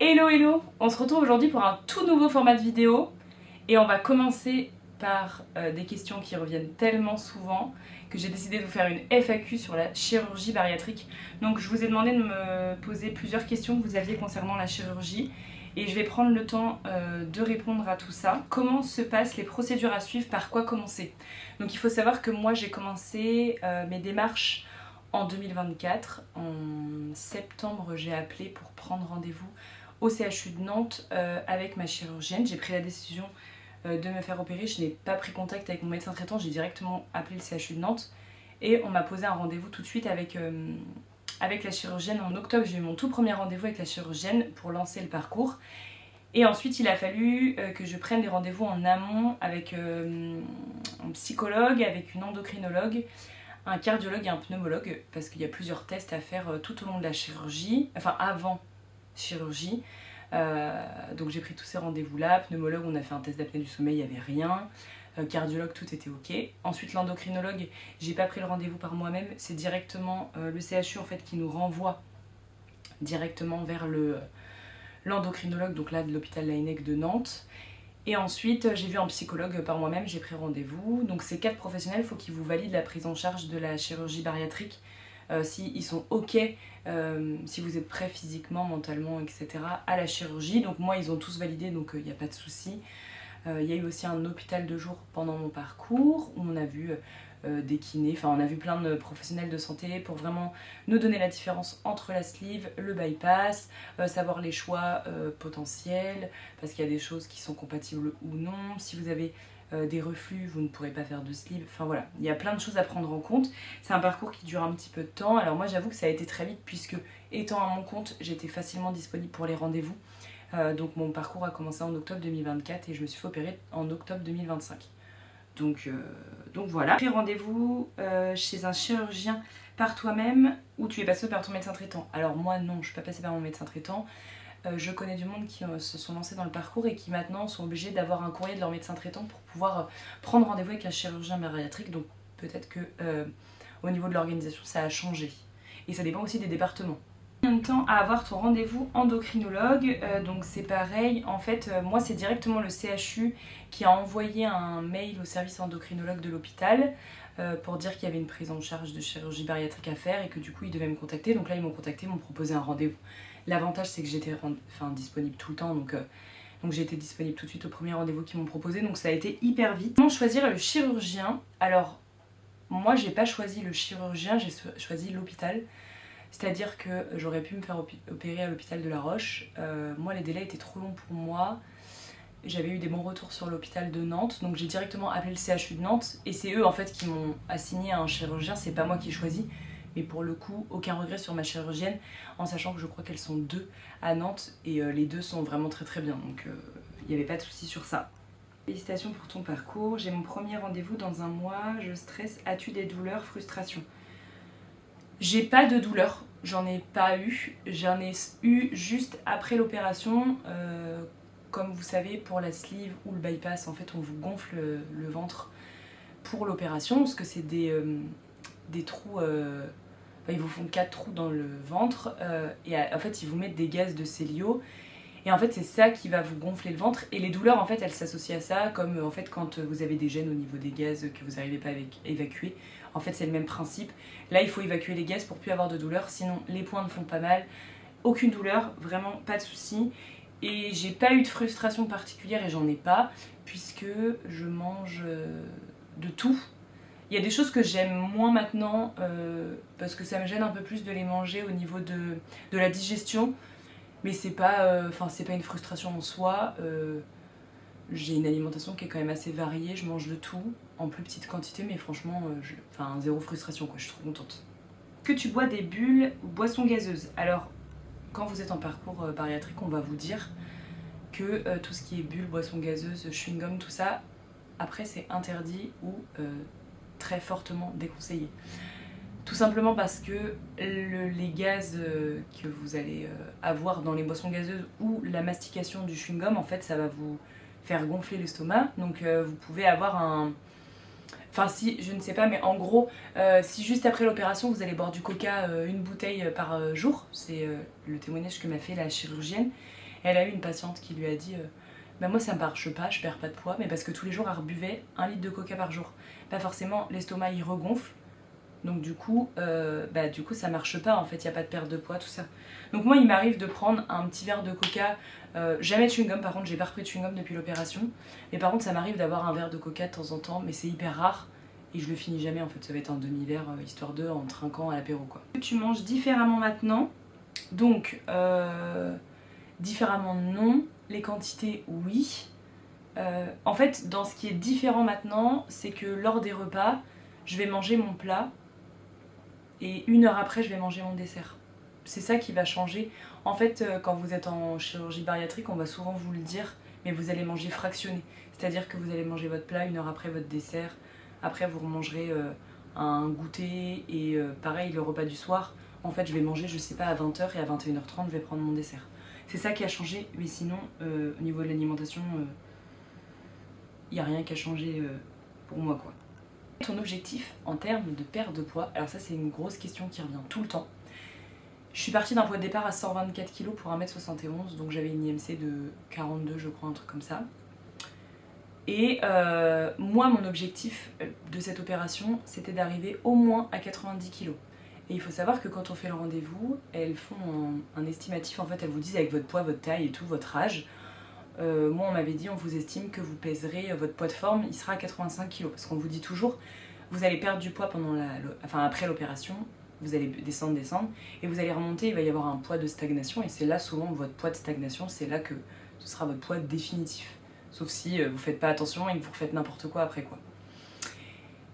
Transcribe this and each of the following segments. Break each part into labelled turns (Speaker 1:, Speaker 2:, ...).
Speaker 1: Hello hello, on se retrouve aujourd'hui pour un tout nouveau format de vidéo et on va commencer par des questions qui reviennent tellement souvent que j'ai décidé de vous faire une FAQ sur la chirurgie bariatrique. Donc je vous ai demandé de me poser plusieurs questions que vous aviez concernant la chirurgie et je vais prendre le temps de répondre à tout ça. Comment se passent les procédures à suivre, par quoi commencer? Donc il faut savoir que moi j'ai commencé mes démarches en 2024. En septembre j'ai appelé pour prendre rendez-vous au CHU de Nantes avec ma chirurgienne. J'ai pris la décision de me faire opérer. Je n'ai pas pris contact avec mon médecin traitant, j'ai directement appelé le CHU de Nantes et on m'a posé un rendez-vous tout de suite avec la chirurgienne. En octobre, j'ai eu mon tout premier rendez-vous avec la chirurgienne pour lancer le parcours. Et ensuite, il a fallu que je prenne des rendez-vous en amont avec un psychologue, avec une endocrinologue, un cardiologue et un pneumologue, parce qu'il y a plusieurs tests à faire tout au long de la chirurgie, enfin avant chirurgie. Donc j'ai pris tous ces rendez-vous-là. Pneumologue, on a fait un test d'apnée du sommeil, il n'y avait rien. Cardiologue, tout était ok. Ensuite l'endocrinologue, j'ai pas pris le rendez-vous par moi-même, c'est directement le CHU en fait qui nous renvoie directement vers l'endocrinologue, donc là de l'hôpital Laennec de Nantes. Et ensuite j'ai vu un psychologue par moi-même, j'ai pris rendez-vous. Donc ces 4 professionnels, il faut qu'ils vous valident la prise en charge de la chirurgie bariatrique. S'ils sont ok, si vous êtes prêt physiquement, mentalement, etc. à la chirurgie. Donc moi ils ont tous validé, donc il n'y a pas de souci. Il y a eu aussi un hôpital de jour pendant mon parcours où on a vu des kinés, enfin on a vu plein de professionnels de santé pour vraiment nous donner la différence entre la sleeve, le bypass, savoir les choix potentiels, parce qu'il y a des choses qui sont compatibles ou non. Si vous avez des reflux, vous ne pourrez pas faire de sleeve, enfin voilà, il y a plein de choses à prendre en compte. C'est un parcours qui dure un petit peu de temps, alors moi j'avoue que ça a été très vite puisque étant à mon compte, j'étais facilement disponible pour les rendez-vous. Donc mon parcours a commencé en octobre 2024 et je me suis fait opérer en octobre 2025. Donc voilà. Pris rendez-vous chez un chirurgien par toi-même ou tu es passé par ton médecin traitant? Alors moi non, je ne suis pas passée par mon médecin traitant. Je connais du monde qui se sont lancés dans le parcours et qui maintenant sont obligés d'avoir un courrier de leur médecin traitant pour pouvoir prendre rendez-vous avec un chirurgien bariatrique. Donc peut-être que au niveau de l'organisation ça a changé. Et ça dépend aussi des départements. Combien de temps à avoir ton rendez-vous endocrinologue? Donc c'est pareil, en fait moi c'est directement le CHU qui a envoyé un mail au service endocrinologue de l'hôpital pour dire qu'il y avait une prise en charge de chirurgie bariatrique à faire et que du coup ils devaient me contacter. Donc là ils m'ont contacté, m'ont proposé un rendez-vous. L'avantage c'est que j'étais disponible tout le temps, donc j'ai été disponible tout de suite au premier rendez-vous qu'ils m'ont proposé, donc ça a été hyper vite. Comment choisir le chirurgien? Alors moi j'ai pas choisi le chirurgien, j'ai choisi l'hôpital. C'est-à-dire que j'aurais pu me faire opérer à l'hôpital de La Roche. Moi, les délais étaient trop longs pour moi. J'avais eu des bons retours sur l'hôpital de Nantes, donc j'ai directement appelé le CHU de Nantes. Et c'est eux en fait qui m'ont assigné à un chirurgien, c'est pas moi qui ai choisi. Mais pour le coup, aucun regret sur ma chirurgienne, en sachant que je crois qu'elles sont 2 à Nantes. Et les 2 sont vraiment très très bien, donc il n'y avait pas de souci sur ça. Félicitations pour ton parcours. J'ai mon premier rendez-vous dans un mois. Je stresse. As-tu des douleurs, frustration? J'ai pas de douleur, j'en ai pas eu, j'en ai eu juste après l'opération. Comme vous savez, pour la sleeve ou le bypass, en fait on vous gonfle le ventre pour l'opération, parce que c'est des trous, ils vous font 4 trous dans le ventre, et en fait ils vous mettent des gaz de Célio, et en fait c'est ça qui va vous gonfler le ventre, et les douleurs en fait elles s'associent à ça, comme en fait quand vous avez des gènes au niveau des gaz que vous n'arrivez pas à évacuer. En fait c'est le même principe, là il faut évacuer les gaz pour plus avoir de douleur, sinon les points ne font pas mal, aucune douleur, vraiment pas de soucis. Et j'ai pas eu de frustration particulière et j'en ai pas, puisque je mange de tout. Il y a des choses que j'aime moins maintenant, parce que ça me gêne un peu plus de les manger au niveau de la digestion, mais c'est pas une frustration en soi. J'ai une alimentation qui est quand même assez variée, je mange de tout, en plus petite quantité, mais franchement, zéro frustration quoi, je suis trop contente. Que tu bois des bulles ou boissons gazeuses? Alors, quand vous êtes en parcours bariatrique, on va vous dire que tout ce qui est bulles, boissons gazeuses, chewing-gum, tout ça, après c'est interdit ou très fortement déconseillé. Tout simplement parce que les gaz que vous allez avoir dans les boissons gazeuses ou la mastication du chewing-gum, en fait ça va vous faire gonfler l'estomac, donc vous pouvez avoir un... Enfin si, je ne sais pas, mais en gros, si juste après l'opération vous allez boire du coca, une bouteille par jour, c'est le témoignage que m'a fait la chirurgienne, Elle a eu une patiente qui lui a dit bah moi ça me marche pas, je perds pas de poids, mais parce que tous les jours elle rebuvait 1 litre de coca par jour. Pas forcément, l'estomac il regonfle, donc du coup ça marche pas en fait, il n'y a pas de perte de poids, tout ça. Donc moi il m'arrive de prendre un petit verre de coca, jamais de chewing-gum par contre, j'ai pas repris de chewing-gum depuis l'opération, mais par contre ça m'arrive d'avoir un verre de coca de temps en temps, mais c'est hyper rare. Et je le finis jamais en fait, ça va être un demi-verre histoire de en trinquant à l'apéro quoi. Tu manges différemment maintenant, donc différemment non, les quantités oui. En fait dans ce qui est différent maintenant, c'est que lors des repas, je vais manger mon plat et 1 heure après je vais manger mon dessert. C'est ça qui va changer. En fait quand vous êtes en chirurgie bariatrique, on va souvent vous le dire, mais vous allez manger fractionné. C'est-à-dire que vous allez manger votre plat, 1 heure après votre dessert. Après vous remangerez un goûter et pareil le repas du soir. En fait je vais manger je sais pas à 20 h et à 21 h 30 je vais prendre mon dessert. C'est ça qui a changé, mais sinon au niveau de l'alimentation, il n'y a rien qui a changé pour moi quoi. Ton objectif en termes de perte de poids, alors ça c'est une grosse question qui revient tout le temps. Je suis partie d'un poids de départ à 124 kg pour 1m71, donc j'avais une IMC de 42 je crois, un truc comme ça. Et moi, mon objectif de cette opération, c'était d'arriver au moins à 90 kg. Et il faut savoir que quand on fait le rendez-vous, elles font un estimatif, en fait, elles vous disent avec votre poids, votre taille et tout, votre âge. Moi, on m'avait dit, on vous estime que vous pèserez, votre poids de forme, il sera à 85 kg. Parce qu'on vous dit toujours, vous allez perdre du poids après l'opération, vous allez descendre, et vous allez remonter, il va y avoir un poids de stagnation, et c'est là souvent votre poids de stagnation, c'est là que ce sera votre poids définitif. Sauf si vous faites pas attention et que vous refaites n'importe quoi après quoi.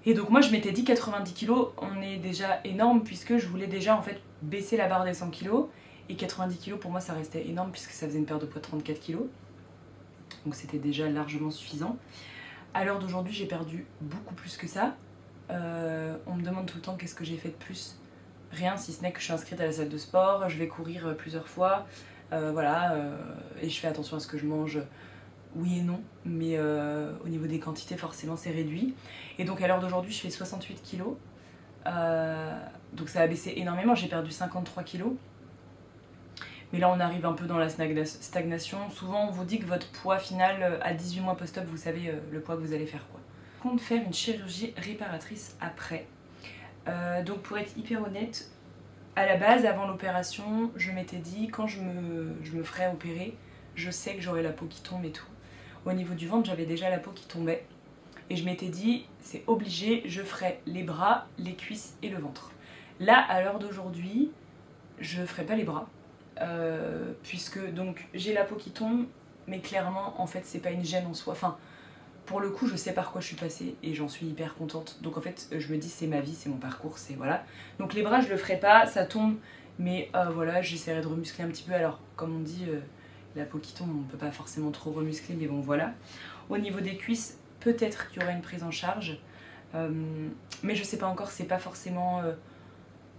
Speaker 1: Et donc moi je m'étais dit 90 kg, on est déjà énorme puisque je voulais déjà en fait baisser la barre des 100 kg. Et 90 kg pour moi ça restait énorme puisque ça faisait une perte de poids de 34 kg. Donc c'était déjà largement suffisant. À l'heure d'aujourd'hui j'ai perdu beaucoup plus que ça. On me demande tout le temps qu'est-ce que j'ai fait de plus. Rien si ce n'est que je suis inscrite à la salle de sport, je vais courir plusieurs fois. Et je fais attention à ce que je mange. Oui et non, mais au niveau des quantités, forcément, c'est réduit. Et donc, à l'heure d'aujourd'hui, je fais 68 kg. Donc, ça a baissé énormément. J'ai perdu 53 kg. Mais là, on arrive un peu dans la stagnation. Souvent, on vous dit que votre poids final, à 18 mois post-op, vous savez le poids que vous allez faire, quoi. Je compte faire une chirurgie réparatrice après. Donc, pour être hyper honnête, à la base, avant l'opération, je m'étais dit, quand je me ferais opérer, je sais que j'aurai la peau qui tombe et tout. Au niveau du ventre, j'avais déjà la peau qui tombait. Et je m'étais dit, c'est obligé, je ferai les bras, les cuisses et le ventre. Là, à l'heure d'aujourd'hui, je ferai pas les bras. Puisque donc j'ai la peau qui tombe, mais clairement, en fait, c'est pas une gêne en soi. Enfin, pour le coup, je sais par quoi je suis passée et j'en suis hyper contente. Donc en fait, je me dis, c'est ma vie, c'est mon parcours, c'est voilà. Donc les bras, je le ferai pas, ça tombe. Mais voilà, j'essaierai de remuscler un petit peu. Alors, comme on dit... la peau qui tombe, on ne peut pas forcément trop remuscler, mais bon voilà. Au niveau des cuisses, peut-être qu'il y aura une prise en charge, mais je sais pas encore, c'est pas forcément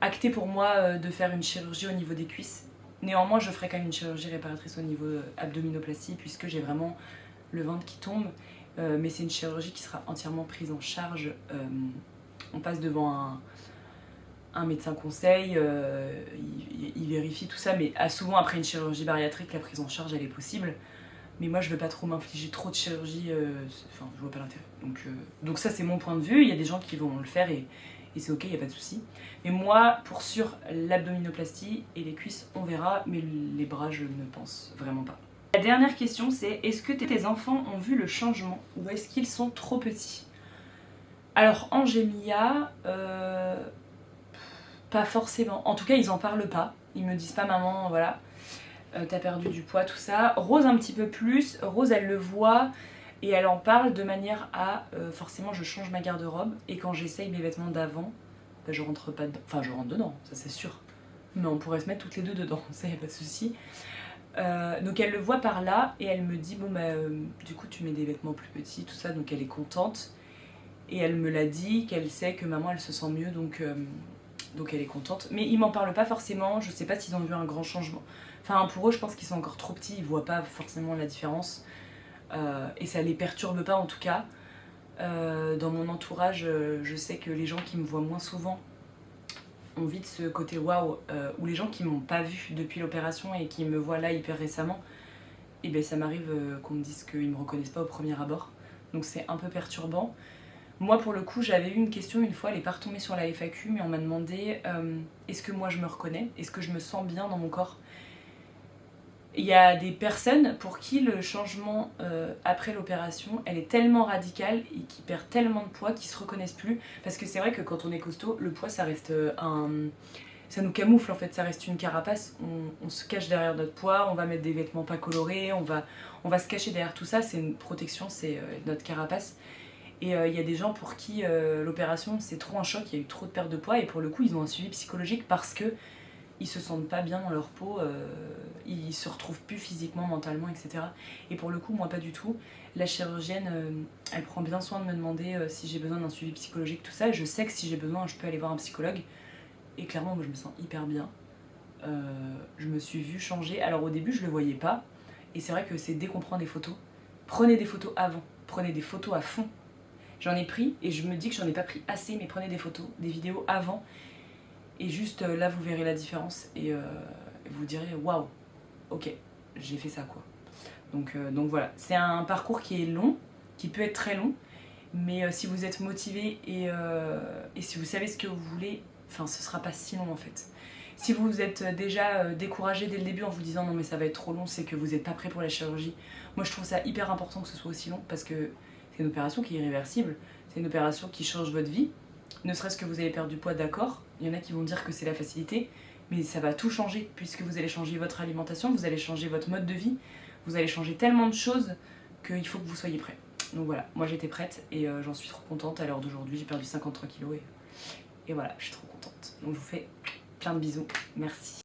Speaker 1: acté pour moi de faire une chirurgie au niveau des cuisses. Néanmoins, je ferai quand même une chirurgie réparatrice au niveau abdominoplastie, puisque j'ai vraiment le ventre qui tombe, mais c'est une chirurgie qui sera entièrement prise en charge. On passe devant un médecin conseil, il vérifie tout ça, mais souvent après une chirurgie bariatrique, la prise en charge elle est possible. Mais moi je veux pas trop m'infliger trop de chirurgie, enfin je vois pas l'intérêt. Donc ça c'est mon point de vue, il y a des gens qui vont le faire et c'est ok, il n'y a pas de souci. Mais moi pour sûr l'abdominoplastie et les cuisses on verra, mais les bras je ne pense vraiment pas. La dernière question c'est, est-ce que tes enfants ont vu le changement ou est-ce qu'ils sont trop petits? Alors Angémia... pas forcément. En tout cas, ils en parlent pas. Ils me disent pas, maman, voilà, t'as perdu du poids, tout ça. Rose un petit peu plus. Rose, elle le voit et elle en parle de manière à... forcément, je change ma garde-robe et quand j'essaye mes vêtements d'avant, bah, je rentre pas dedans. Enfin, je rentre dedans, ça c'est sûr. Mais on pourrait se mettre toutes les deux dedans, ça y a pas de souci. Donc elle le voit par là et elle me dit, bon bah, du coup, tu mets des vêtements plus petits, tout ça. Donc elle est contente. Et elle me l'a dit, qu'elle sait que maman, elle se sent mieux, donc elle est contente. Mais ils m'en parlent pas forcément, je sais pas s'ils ont vu un grand changement. Enfin pour eux je pense qu'ils sont encore trop petits, ils voient pas forcément la différence. Et ça les perturbe pas en tout cas. Dans mon entourage, je sais que les gens qui me voient moins souvent ont vite ce côté waouh, ou les gens qui m'ont pas vu depuis l'opération et qui me voient là hyper récemment, et ben ça m'arrive qu'on me dise qu'ils me reconnaissent pas au premier abord. Donc c'est un peu perturbant. Moi pour le coup j'avais eu une question une fois, elle est pas retombée sur la FAQ, mais on m'a demandé est-ce que moi je me reconnais, est-ce que je me sens bien dans mon corps. Il y a des personnes pour qui le changement après l'opération, elle est tellement radicale et qui perdent tellement de poids qu'ils se reconnaissent plus. Parce que c'est vrai que quand on est costaud, le poids ça reste ça nous camoufle en fait, ça reste une carapace, on se cache derrière notre poids, on va mettre des vêtements pas colorés, on va se cacher derrière tout ça, c'est une protection, c'est notre carapace. Et il y a des gens pour qui l'opération c'est trop un choc, il y a eu trop de perte de poids et pour le coup ils ont un suivi psychologique parce que ils se sentent pas bien dans leur peau, ils se retrouvent plus physiquement, mentalement, etc. Et pour le coup, moi pas du tout. La chirurgienne, elle prend bien soin de me demander si j'ai besoin d'un suivi psychologique, tout ça. Et je sais que si j'ai besoin, je peux aller voir un psychologue. Et clairement, moi je me sens hyper bien. Je me suis vue changer. Alors au début, je le voyais pas. Et c'est vrai que c'est dès qu'on prend des photos, prenez des photos avant, prenez des photos à fond. J'en ai pris et je me dis que j'en ai pas pris assez, mais prenez des photos, des vidéos avant. Et juste là, vous verrez la différence et vous direz waouh, ok, j'ai fait ça quoi. Donc voilà, c'est un parcours qui est long, qui peut être très long, mais si vous êtes motivé et si vous savez ce que vous voulez, enfin ce sera pas si long en fait. Si vous êtes déjà découragé dès le début en vous disant non mais ça va être trop long, c'est que vous n'êtes pas prêt pour la chirurgie. Moi je trouve ça hyper important que ce soit aussi long parce que c'est une opération qui est irréversible, c'est une opération qui change votre vie. Ne serait-ce que vous avez perdu du poids, d'accord, il y en a qui vont dire que c'est la facilité, mais ça va tout changer puisque vous allez changer votre alimentation, vous allez changer votre mode de vie, vous allez changer tellement de choses qu'il faut que vous soyez prêts. Donc voilà, moi j'étais prête et j'en suis trop contente à l'heure d'aujourd'hui, j'ai perdu 53 kilos et voilà, je suis trop contente. Donc je vous fais plein de bisous, merci.